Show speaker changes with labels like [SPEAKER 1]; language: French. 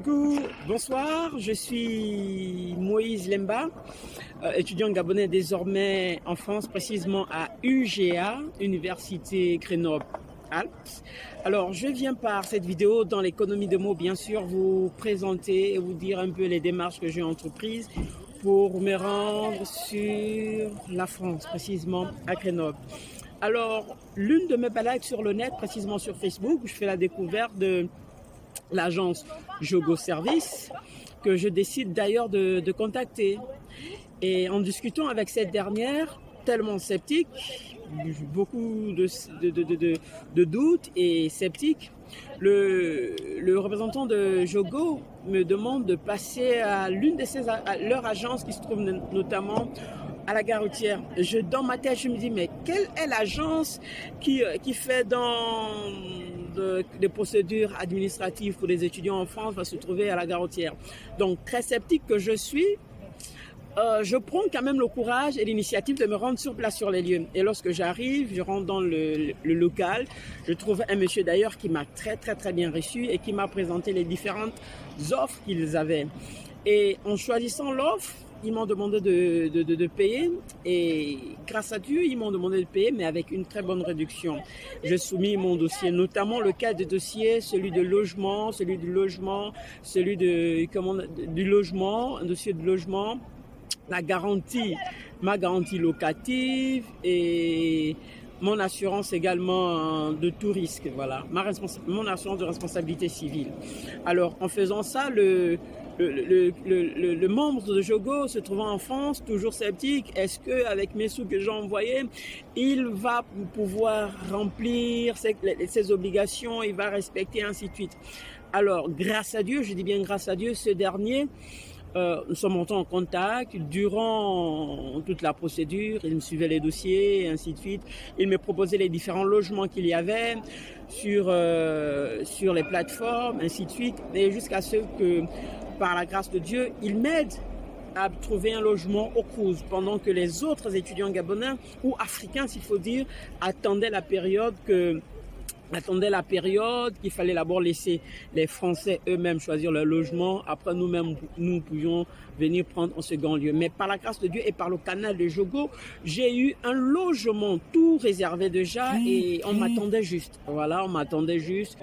[SPEAKER 1] Coucou, bonsoir, je suis Moïse Lemba, étudiant gabonais désormais en France, précisément à UGA, Université Grenoble-Alpes. Alors, je viens par cette vidéo dans l'économie de mots, bien sûr, vous présenter et vous dire un peu les démarches que j'ai entreprises pour me rendre sur la France, précisément à Grenoble. Alors, l'une de mes balades sur le net, précisément sur Facebook, je fais la découverte de l'agence Jogo Service, que je décide d'ailleurs de contacter. Et en discutant avec cette dernière, tellement sceptique, beaucoup de doutes et sceptique, le représentant de Jogo me demande de passer à l'une de leur agences qui se trouve notamment à la gare routière. Dans ma tête, je me dis, mais quelle est l'agence qui fait des procédures administratives pour les étudiants en France va se trouver à la gare routière. Donc, très sceptique que je suis, je prends quand même le courage et l'initiative de me rendre sur place sur les lieux. Et lorsque j'arrive, je rentre dans le local. Je trouve un monsieur d'ailleurs qui m'a très bien reçu et qui m'a présenté les différentes offres qu'ils avaient. Et en choisissant l'offre, ils m'ont demandé de payer et grâce à Dieu, ils m'ont demandé de payer mais avec une très bonne réduction. J'ai soumis mon dossier, notamment le cas de dossier, celui de logement, celui du logement, du logement, un dossier de logement, la garantie, ma garantie locative et mon assurance également de tout risque, voilà, mon assurance de responsabilité civile. Alors, en faisant ça, le membre de Jogo se trouvant en France, toujours sceptique, est-ce que avec mes sous que j'ai envoyés, il va pouvoir remplir ses obligations, il va respecter, ainsi de suite. Alors, grâce à Dieu, je dis bien grâce à Dieu, ce dernier, nous sommes montés en contact durant toute la procédure. Il me suivait les dossiers, et ainsi de suite. Il me proposait les différents logements qu'il y avait sur les plateformes, ainsi de suite. Et jusqu'à ce que, par la grâce de Dieu, il m'aide à trouver un logement au Cruz, pendant que les autres étudiants gabonais, ou africains s'il faut dire, attendaient la période qu'il fallait d'abord laisser les Français eux-mêmes choisir leur logement. Après, nous-mêmes, nous pouvions venir prendre en second lieu. Mais par la grâce de Dieu et par le canal de Jogo, j'ai eu un logement tout réservé déjà et on m'attendait juste. Voilà, on m'attendait juste.